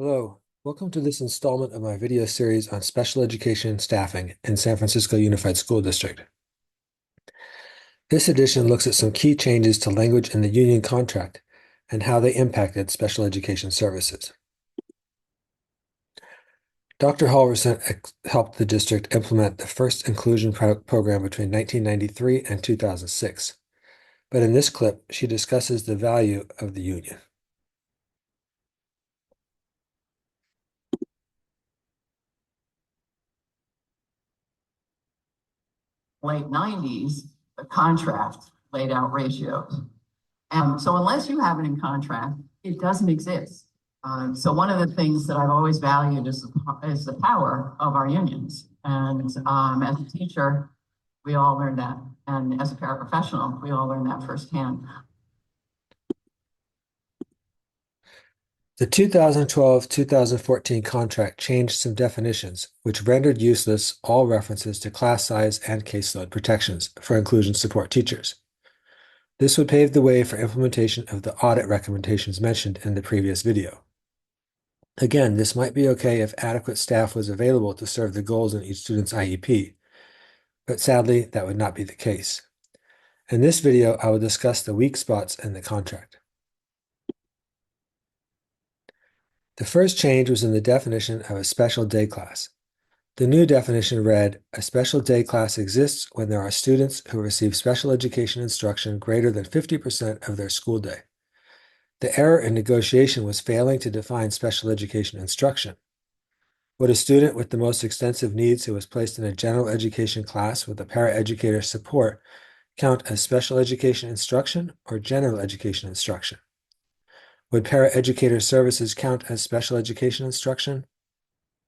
Hello, welcome to this installment of my video series on special education staffing in San Francisco Unified School District. This edition looks at some key changes to language in the union contract and how they impacted special education services. Dr. Halverson helped the district implement the first inclusion program between 1993 and 2006. But in this clip, she discusses the value of the union. Late 90s, the contract laid out ratios. And so unless you have it in contract, it doesn't exist. So one of the things that I've always valued is the power of our unions. And as a teacher, we all learned that. And as a paraprofessional, we all learned that firsthand. The 2012-2014 contract changed some definitions, which rendered useless all references to class size and caseload protections for inclusion support teachers. This would pave the way for implementation of the audit recommendations mentioned in the previous video. Again, this might be okay if adequate staff was available to serve the goals in each student's IEP, but sadly, that would not be the case. In this video, I will discuss the weak spots in the contract. The first change was in the definition of a special day class. The new definition read, a special day class exists when there are students who receive special education instruction greater than 50% of their school day. The error in negotiation was failing to define special education instruction. Would a student with the most extensive needs who was placed in a general education class with a paraeducator support count as special education instruction or general education instruction? Would paraeducator services count as special education instruction?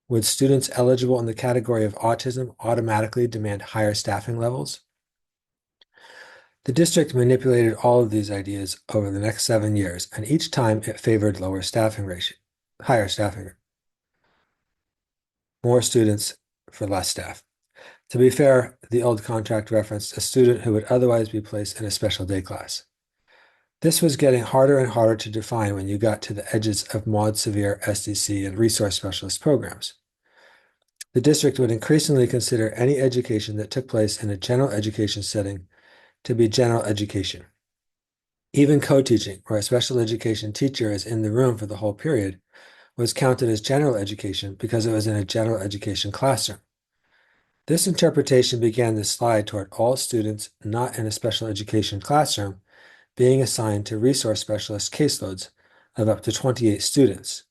Would students eligible in the category of autism automatically demand higher staffing levels? The district manipulated all of these ideas over the next 7 years, and each time it favored higher staffing rate. More students for less staff. To be fair, the old contract referenced a student who would otherwise be placed in a special day class. This was getting harder and harder to define when you got to the edges of Mod Severe SDC and resource specialist programs. The district would increasingly consider any education that took place in a general education setting to be general education. Even co-teaching, where a special education teacher is in the room for the whole period, was counted as general education because it was in a general education classroom. This interpretation began the slide toward all students not in a special education classroom being assigned to resource specialist caseloads of up to 28 students,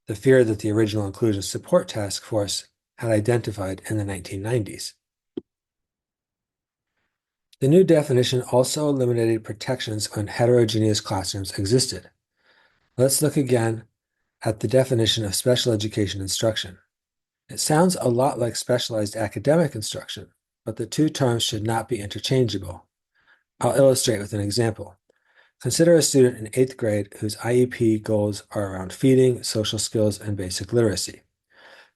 the fear that the original Inclusion Support Task Force had identified in the 1990s. The new definition also eliminated protections when heterogeneous classrooms existed. Let's look again at the definition of special education instruction. It sounds a lot like specialized academic instruction, but the two terms should not be interchangeable. I'll illustrate with an example. Consider a student in 8th grade whose IEP goals are around feeding, social skills, and basic literacy.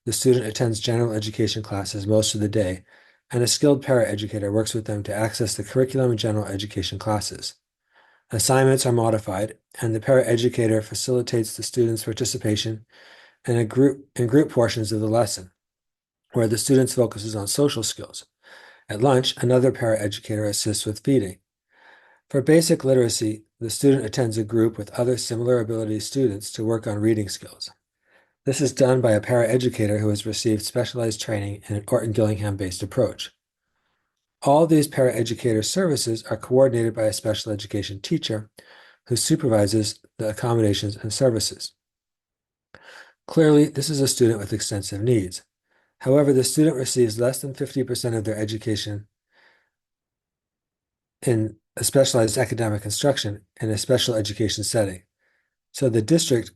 The student attends general education classes most of the day, and a skilled paraeducator works with them to access the curriculum in general education classes. Assignments are modified, and the paraeducator facilitates the student's participation in group portions of the lesson, where the student focuses on social skills. At lunch, another paraeducator assists with feeding. For basic literacy, the student attends a group with other similar ability students to work on reading skills. This is done by a paraeducator who has received specialized training in an Orton-Gillingham-based approach. All these paraeducator services are coordinated by a special education teacher who supervises the accommodations and services. Clearly, this is a student with extensive needs. However, the student receives less than 50% of their education in a specialized academic instruction in a special education setting. So the district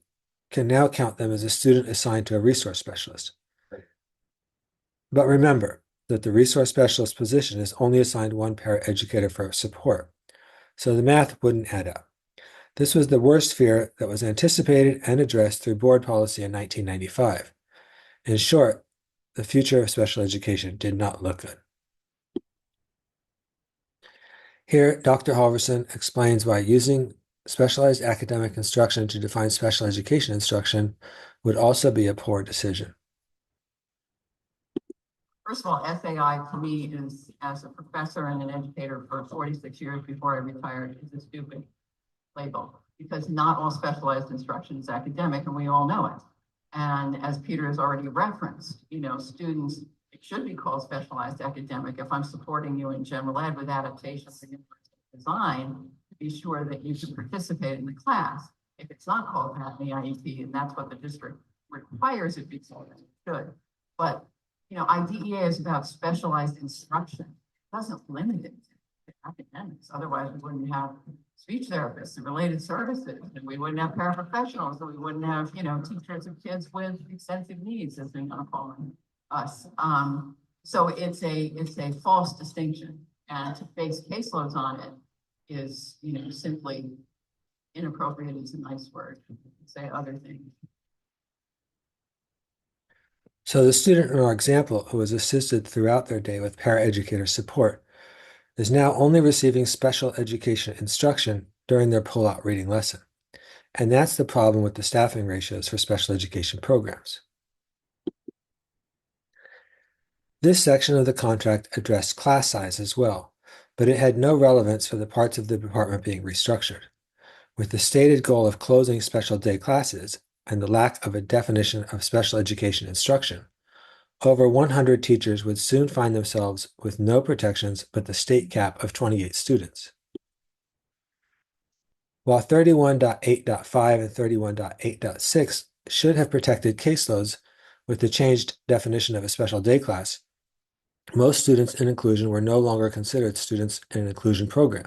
can now count them as a student assigned to a resource specialist. But remember that the resource specialist position is only assigned one paraeducator for support, so the math wouldn't add up. This was the worst fear that was anticipated and addressed through board policy in 1995. In short, the future of special education did not look good. Here, Dr. Halverson explains why using specialized academic instruction to define special education instruction would also be a poor decision. First of all, SAI to me is, as a professor and an educator for 46 years before I retired, is a stupid label because not all specialized instruction is academic, and we all know it. And as Peter has already referenced, students, it should be called specialized academic. If I'm supporting you in general ed with adaptations and design, to be sure that you can participate in the class. If it's not called that in the IEP, and that's what the district requires it be called, it should. But IDEA is about specialized instruction. It doesn't limit it to academics. Otherwise, we wouldn't have speech therapists and related services, and we wouldn't have paraprofessionals, and we wouldn't have, teachers of kids with extensive needs, as they're going to call us. So it's a false distinction, and to base caseloads on it is, simply inappropriate is a nice word. Say other things. So the student in our example, who was assisted throughout their day with paraeducator support, is now only receiving special education instruction during their pull-out reading lesson. And that's the problem with the staffing ratios for special education programs. This section of the contract addressed class size as well, but it had no relevance for the parts of the department being restructured. With the stated goal of closing special day classes and the lack of a definition of special education instruction, over 100 teachers would soon find themselves with no protections but the state cap of 28 students. While 31.8.5 and 31.8.6 should have protected caseloads with the changed definition of a special day class, most students in inclusion were no longer considered students in an inclusion program.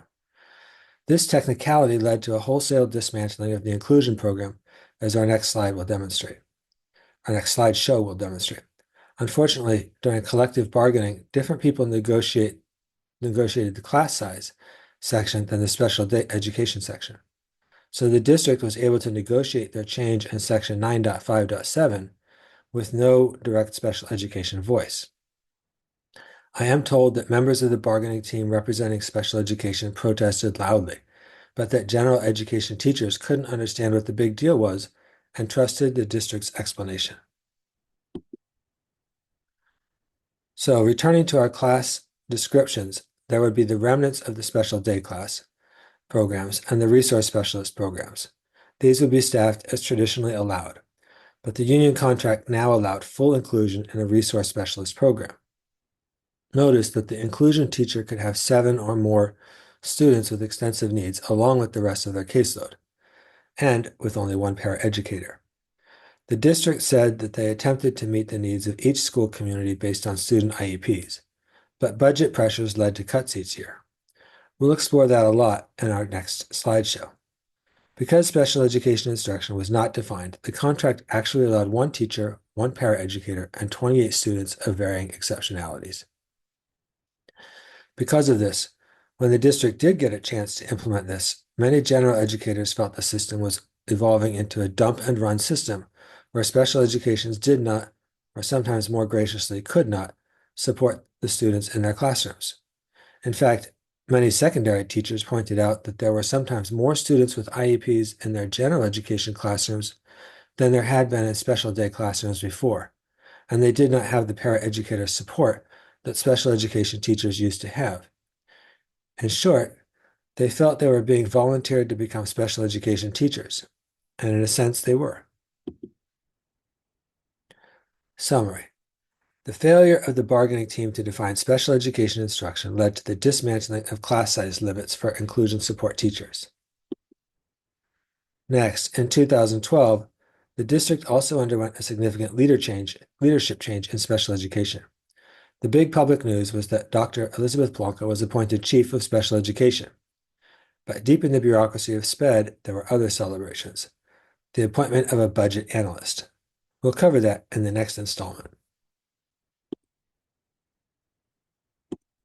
This technicality led to a wholesale dismantling of the inclusion program, as our next slide will demonstrate. Our next slideshow will demonstrate. Unfortunately, during collective bargaining, different people negotiated the class size section than the special education section. So the district was able to negotiate their change in section 9.5.7 with no direct special education voice. I am told that members of the bargaining team representing special education protested loudly, but that general education teachers couldn't understand what the big deal was and trusted the district's explanation. So returning to our class descriptions, there would be the remnants of the special day class programs and the resource specialist programs. These would be staffed as traditionally allowed, but the union contract now allowed full inclusion in a resource specialist program. Notice that the inclusion teacher could have 7 or more students with extensive needs along with the rest of their caseload, and with only one paraeducator. The district said that they attempted to meet the needs of each school community based on student IEPs, but budget pressures led to cuts each year. We'll explore that a lot in our next slideshow. Because special education instruction was not defined, the contract actually allowed one teacher, one paraeducator, and 28 students of varying exceptionalities. Because of this, when the district did get a chance to implement this, many general educators felt the system was evolving into a dump and run system where special educations did not, or sometimes more graciously could not, support the students in their classrooms. In fact, many secondary teachers pointed out that there were sometimes more students with IEPs in their general education classrooms than there had been in special day classrooms before, and they did not have the paraeducator support that special education teachers used to have. In short, they felt they were being volunteered to become special education teachers, and in a sense they were. Summary. The failure of the bargaining team to define special education instruction led to the dismantling of class size limits for inclusion support teachers. Next, in 2012, the district also underwent a significant leadership change in special education. The big public news was that Dr. Elizabeth Blanca was appointed Chief of Special Education. But deep in the bureaucracy of SPED, there were other celebrations. The appointment of a budget analyst. We'll cover that in the next installment.